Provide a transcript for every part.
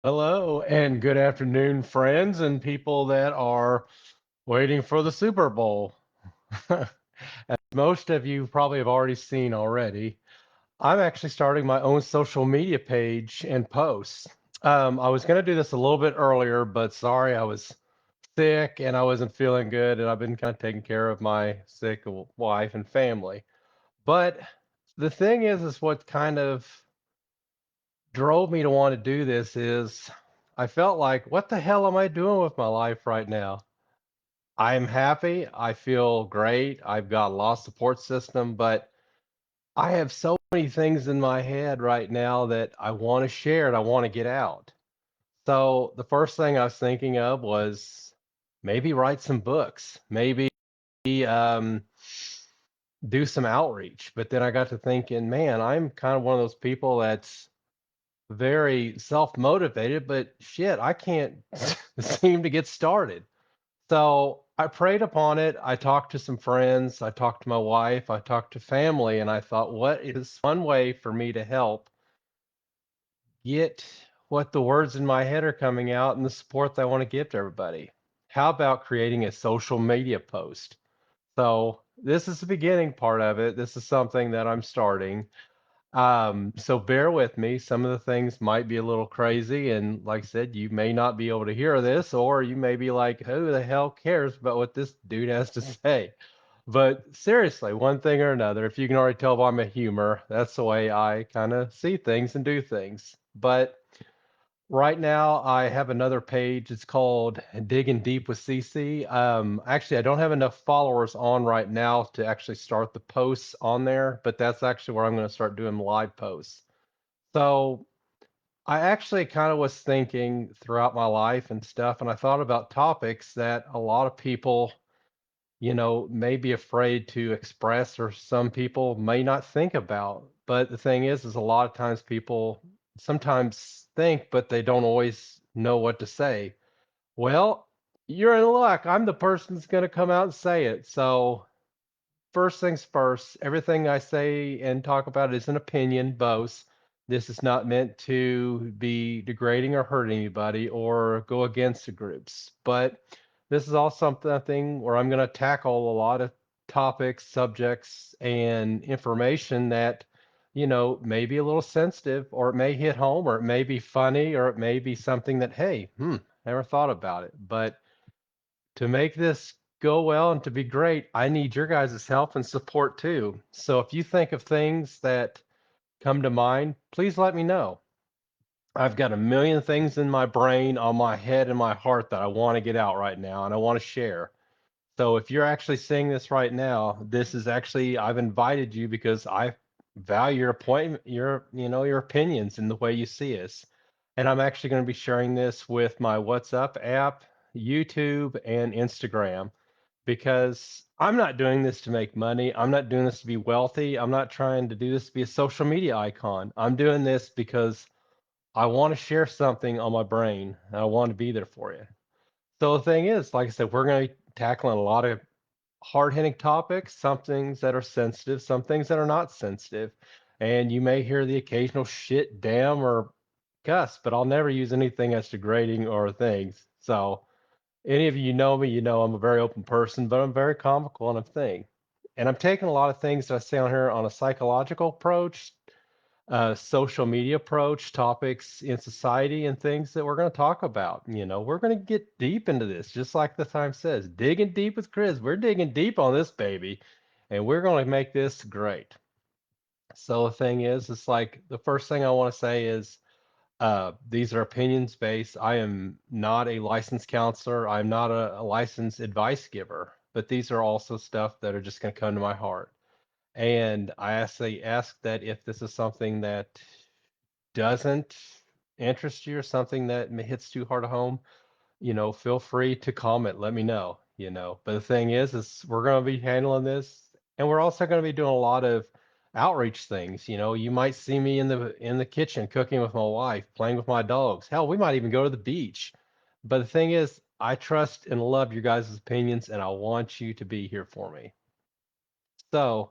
Hello and good afternoon, friends and people that are waiting for the Super Bowl. As most of you probably have already seen already, I'm actually starting my own social media page and posts. I was going to do this a little bit earlier, but sorry, I was sick and I wasn't feeling good, and I've been kind of taking care of my sick wife and family. But the thing is what kind of drove me to want to do this is I felt like, what the hell am I doing with my life right now? I'm happy. I feel great. I've got a lot of support system, but I have so many things in my head right now that I want to share and I want to get out. So the first thing I was thinking of was maybe write some books, maybe um, do some outreach. But then I got to thinking, man, I'm kind of one of those people that's very self-motivated, but shit, I can't seem to get started. So I prayed upon it. I talked to some friends. I talked to my wife. I talked to family. And I thought, what is one way for me to help get what the words in my head are coming out and the support that I want to give to everybody? How about creating a social media post? So this is the beginning part of it. This is something that I'm starting. So bear with me. Some of the things might be a little crazy, and like I said, you may not be able to hear this, or you may be like, who the hell cares about what this dude has to say? But seriously, one thing or another, if you can already tell by my humor, that's the way I kind of see things and do things. But right now, I have another page. It's called Digging Deep with CC. Actually, I don't have enough followers on right now to actually start the posts on there, but that's actually where I'm going to start doing live posts. So I actually kind of was thinking throughout my life and stuff, and I thought about topics that a lot of people, may be afraid to express, or some people may not think about. But the thing is a lot of times people sometimes think, but they don't always know what to say. Well, you're in luck. I'm the person that's going to come out and say it. So, first things first, everything I say and talk about is an opinion, both. This is not meant to be degrading or hurt anybody or go against the groups. But this is also something where I'm going to tackle a lot of topics, subjects, and information that, may be a little sensitive, or it may hit home, or it may be funny, or it may be something that, hey, never thought about it. But to make this go well and to be great, I need your guys' help and support too. So if you think of things that come to mind, please let me know. I've got a million things in my brain, on my head, and my heart that I want to get out right now and I want to share. So if you're actually seeing this right now, this is actually, I've invited you because I value your appointment, your opinions and the way you see us. And I'm actually going to be sharing this with my WhatsApp app, YouTube, and Instagram, because I'm not doing this to make money. I'm not doing this to be wealthy. I'm not trying to do this to be a social media icon. I'm doing this because I want to share something on my brain and I want to be there for you. So the thing is, like I said, we're going to be tackling a lot of hard hitting topics, some things that are sensitive, some things that are not sensitive. And you may hear the occasional shit, damn, or cuss, but I'll never use anything that's degrading or things. So any of you know me, you know I'm a very open person, but I'm very comical on a thing. And I'm taking a lot of things that I say on here on a psychological approach, social media approach, topics in society, and things that we're going to talk about. We're going to get deep into this, just like the time says, digging deep with Chris. We're digging deep on this baby, and we're going to make this great. So the thing is, it's like the first thing I want to say is these are opinions based. I am not a licensed counselor. I'm not a licensed advice giver, but these are also stuff that are just going to come to my heart. And I actually ask that if this is something that doesn't interest you or something that hits too hard at home, feel free to comment. Let me know. But the thing is we're going to be handling this, and we're also going to be doing a lot of outreach things. You might see me in the kitchen cooking with my wife, playing with my dogs. Hell, we might even go to the beach. But the thing is, I trust and love your guys' opinions, and I want you to be here for me. So,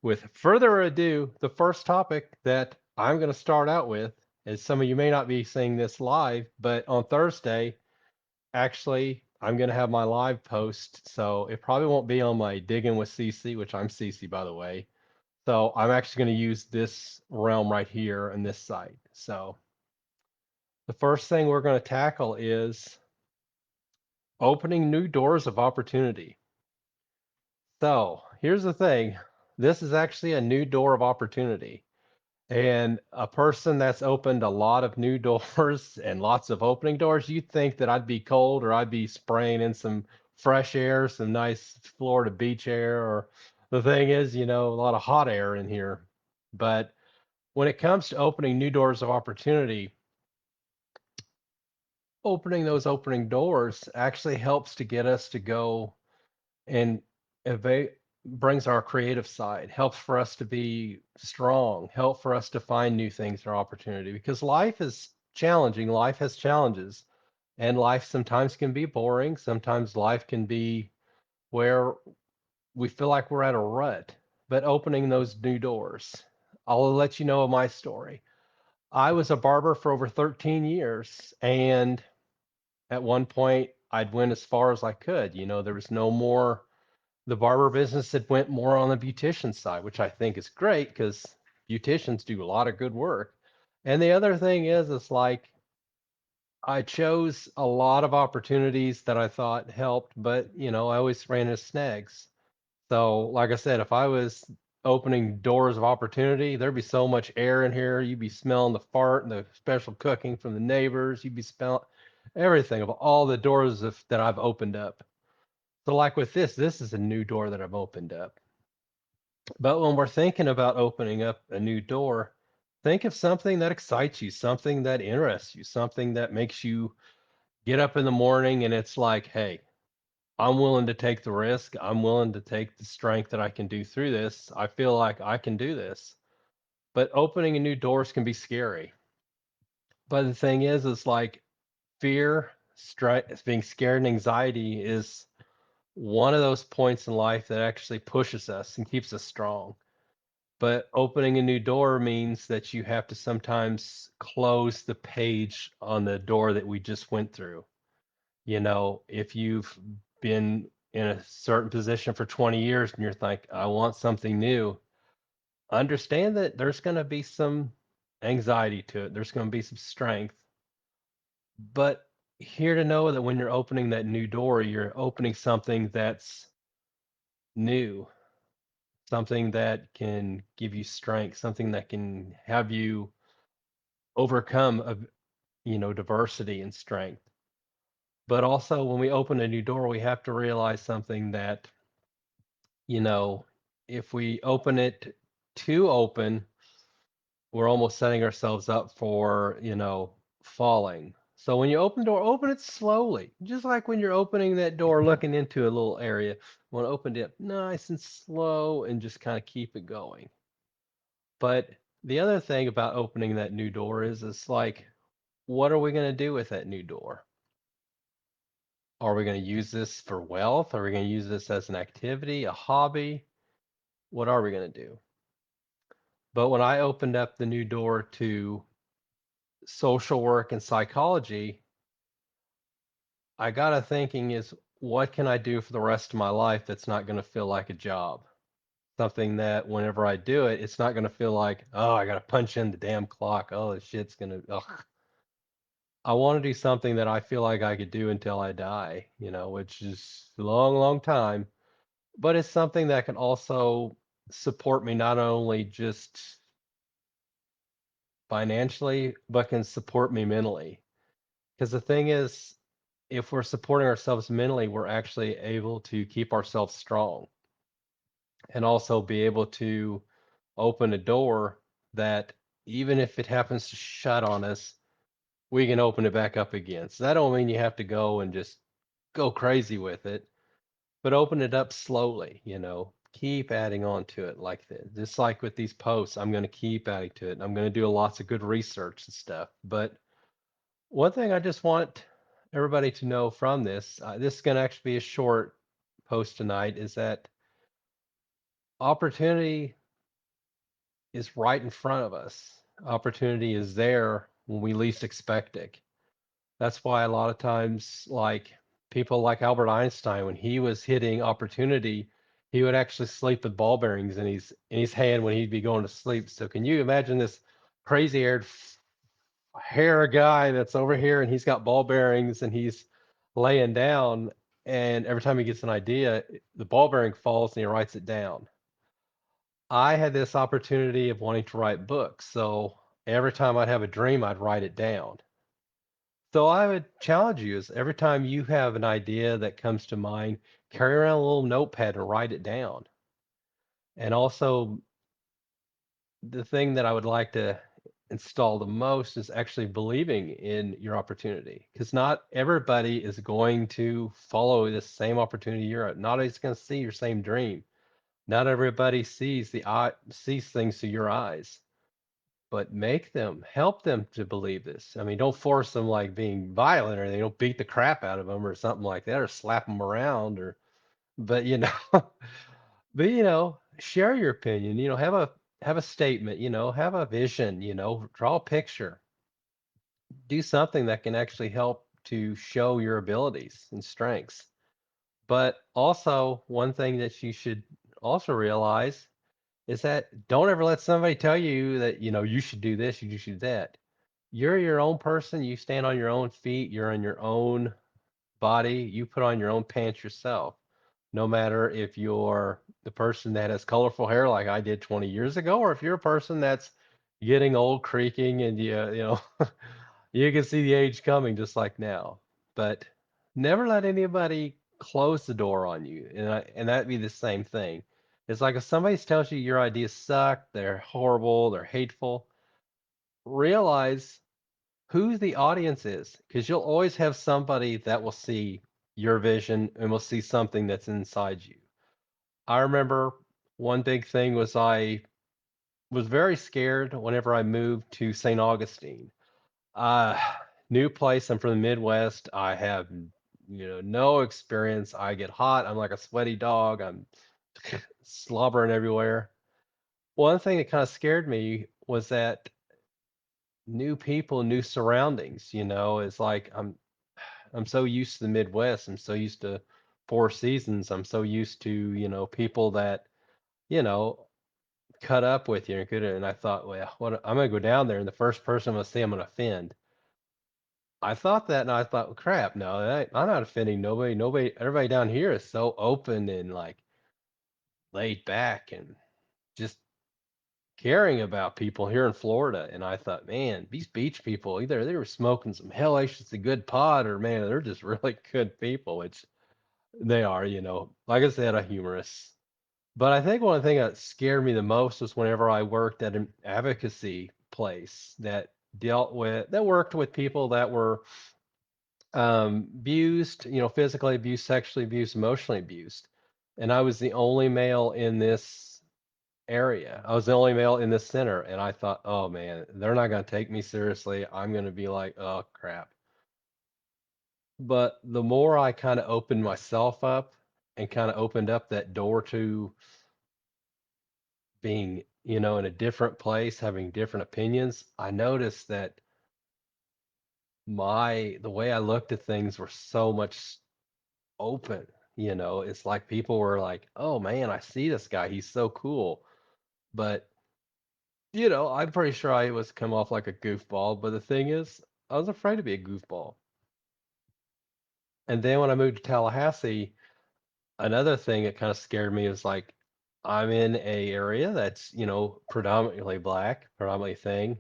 with further ado, the first topic that I'm going to start out with As some of you may not be seeing this live, but on Thursday, actually, I'm going to have my live post. So it probably won't be on my Digging with CC, which I'm CC, by the way. So I'm actually going to use this realm right here in this site. So the first thing we're going to tackle is opening new doors of opportunity. So here's the thing. This is actually a new door of opportunity. And a person that's opened a lot of new doors and lots of opening doors, you'd think that I'd be cold or I'd be spraying in some fresh air, some nice Florida beach air, or the thing is, a lot of hot air in here. But when it comes to opening new doors of opportunity, opening those opening doors actually helps to get us to go and evade, brings our creative side, helps for us to be strong, help for us to find new things or opportunity, because life is challenging. Life has challenges, and life sometimes can be boring. Sometimes life can be where we feel like we're at a rut, but opening those new doors. I'll let you know my story. I was a barber for over 13 years, and at one point I'd went as far as I could. There was no more. The barber business had went more on the beautician side, which I think is great because beauticians do a lot of good work. And the other thing is, it's like I chose a lot of opportunities that I thought helped, but I always ran into snags. So, like I said, if I was opening doors of opportunity, there'd be so much air in here. You'd be smelling the fart and the special cooking from the neighbors. You'd be smelling everything of all the doors that I've opened up. So, like with this is a new door that I've opened up. But when we're thinking about opening up a new door, think of something that excites you, something that interests you, something that makes you get up in the morning and it's like, hey, I'm willing to take the risk. I'm willing to take the strength that I can do through this. I feel like I can do this. But opening a new doors can be scary. But the thing is, it's like fear, being scared, and anxiety is one of those points in life that actually pushes us and keeps us strong. But opening a new door means that you have to sometimes close the page on the door that we just went through. If you've been in a certain position for 20 years and you're like, I want something new, understand that there's going to be some anxiety to it. There's going to be some strength. But here to know that when you're opening that new door, you're opening something that's new, something that can give you strength, something that can have you overcome diversity and strength. But also when we open a new door, we have to realize something that, you know, if we open it too open, we're almost setting ourselves up for, falling. So when you open the door, open it slowly. Just like when you're opening that door, looking into a little area. You want to open it nice and slow and just kind of keep it going. But the other thing about opening that new door is it's like, what are we going to do with that new door? Are we going to use this for wealth? Are we going to use this as an activity, a hobby? What are we going to do? But when I opened up the new door to social work and psychology, I got to thinking is what can I do for the rest of my life that's not going to feel like a job? Something that whenever I do it, it's not going to feel like, oh, I got to punch in the damn clock. Oh, this shit's going to, ugh. I want to do something that I feel like I could do until I die, which is a long, long time. But it's something that can also support me not only just financially, but can support me mentally. Because the thing is, if we're supporting ourselves mentally, we're actually able to keep ourselves strong and also be able to open a door that even if it happens to shut on us, we can open it back up again. So that don't mean you have to go and just go crazy with it, but open it up slowly, keep adding on to it like this. Just like with these posts, I'm going to keep adding to it. I'm going to do lots of good research and stuff. But one thing I just want everybody to know from this is going to actually be a short post tonight, is that opportunity is right in front of us. Opportunity is there when we least expect it. That's why a lot of times, like people like Albert Einstein, when he was hitting opportunity, he would actually sleep with ball bearings in his hand when he'd be going to sleep. So can you imagine this crazy-haired hair guy that's over here and he's got ball bearings and he's laying down, and every time he gets an idea, the ball bearing falls and he writes it down. I had this opportunity of wanting to write books, so every time I'd have a dream, I'd write it down. So I would challenge you is every time you have an idea that comes to mind, carry around a little notepad and write it down. And also, the thing that I would like to install the most is actually believing in your opportunity, because not everybody is going to follow the same opportunity you're at. Not everybody's going to see your same dream. Not everybody sees things through your eyes. But make them, help them to believe this. I mean, don't force them like being violent or anything. Don't beat the crap out of them or something like that, or slap them around, or, but but share your opinion. Have a statement. Have a vision. Draw a picture. Do something that can actually help to show your abilities and strengths. But also, one thing that you should also realize is that don't ever let somebody tell you that you should do this, you should do that. You're your own person. You stand on your own feet. You're in your own body. You put on your own pants yourself. No matter if you're the person that has colorful hair like I did 20 years ago, or if you're a person that's getting old, creaking, and you can see the age coming just like now. But never let anybody close the door on you, and that'd be the same thing. It's like if somebody tells you your ideas suck, they're horrible, they're hateful, realize who the audience is, because you'll always have somebody that will see your vision and will see something that's inside you. I remember one big thing was I was very scared whenever I moved to St. Augustine. Uh, New place. I'm from the Midwest. I have, no experience. I get hot. I'm like a sweaty dog. I'm slobbering everywhere. One thing that kind of scared me was that new people, new surroundings, it's like I'm so used to the Midwest. I'm so used to four seasons. I'm so used to, people that, you know, cut up with you and good. And I thought, well, I'm gonna go down there and the first person I'm gonna see, I'm gonna offend. I thought that and I thought, well, crap, no, I'm not offending nobody. Nobody, everybody down here is so open and like laid back and just caring about people here in Florida. And I thought, man, these beach people, either they were smoking some hellacious a good pot or man, they're just really good people, which they are, like I said, a humorous. But I think one thing that scared me the most was whenever I worked at an advocacy place that worked with people that were abused, physically abused, sexually abused, emotionally abused. And I was the only male in this area. I was the only male in this center. And I thought, oh man, they're not going to take me seriously. I'm going to be like, oh crap. But the more I kind of opened myself up and kind of opened up that door to being, in a different place, having different opinions, I noticed that the way I looked at things were so much open. It's like people were like, "Oh man, I see this guy. He's so cool." But, I'm pretty sure I was come off like a goofball, but the thing is, I was afraid to be a goofball. And then when I moved to Tallahassee, another thing that kind of scared me is like I'm in a area that's, predominantly black, predominantly thing.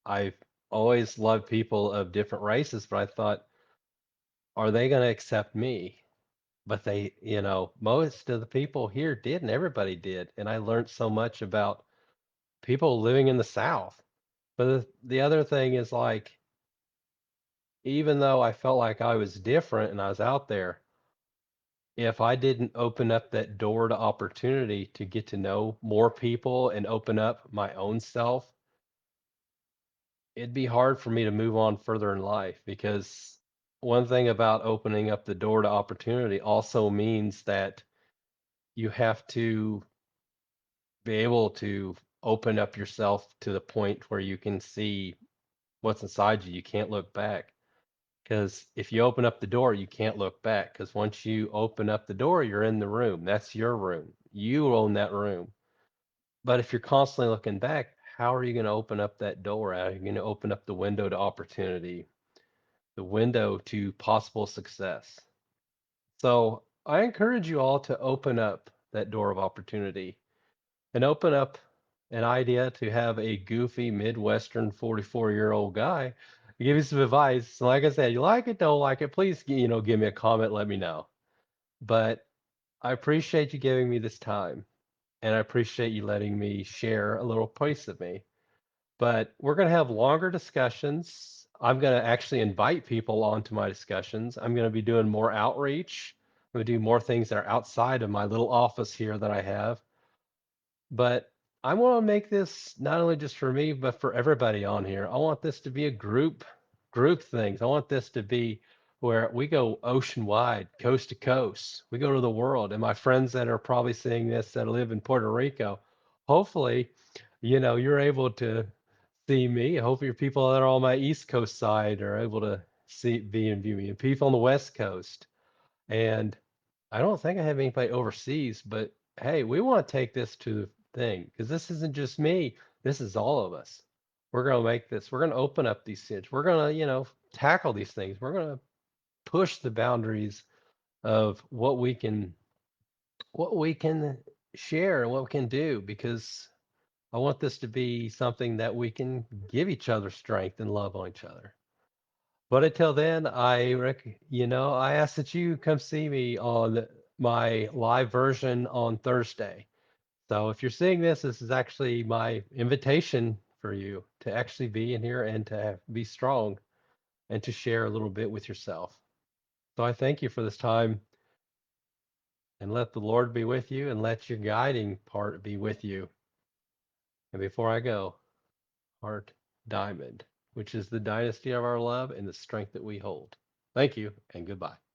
I've always loved people of different races, but I thought, are they going to accept me? But they, most of the people here did, and everybody did. And I learned so much about people living in the South. But the other thing is like, even though I felt like I was different and I was out there, if I didn't open up that door to opportunity to get to know more people and open up my own self, it'd be hard for me to move on further in life, because one thing about opening up the door to opportunity also means that you have to be able to open up yourself to the point where you can see what's inside you. You can't look back. Because if you open up the door, you can't look back. Because once you open up the door, you're in the room. That's your room. You own that room. But if you're constantly looking back, how are you going to open up that door? How are you going to open up the window to opportunity, the window to possible success? So I encourage you all to open up that door of opportunity and open up an idea to have a goofy Midwestern 44-year-old guy give you some advice. Like I said, you like it, don't like it, please, give me a comment, let me know. But I appreciate you giving me this time, and I appreciate you letting me share a little piece of me. But we're going to have longer discussions. I'm going to actually invite people onto my discussions. I'm going to be doing more outreach. I'm going to do more things that are outside of my little office here that I have. But I want to make this not only just for me, but for everybody on here. I want this to be a group things. I want this to be where we go ocean wide, coast to coast. We go to the world. And my friends that are probably seeing this that live in Puerto Rico, hopefully, you're able to see me. Hopefully, your people that are on my East Coast side are able to be and view me. And people on the West Coast. And I don't think I have anybody overseas, but hey, we want to take this to the thing because this isn't just me. This is all of us. We're going to make this, we're going to open up these things. We're going to, tackle these things. We're going to push the boundaries of what we can share and what we can do because I want this to be something that we can give each other strength and love on each other. But until then, I ask that you come see me on my live version on Thursday. So if you're seeing this, this is actually my invitation for you to actually be in here and to be strong and to share a little bit with yourself. So I thank you for this time and let the Lord be with you and let your guiding part be with you. And before I go, Heart Diamond, which is the dynasty of our love and the strength that we hold. Thank you and goodbye.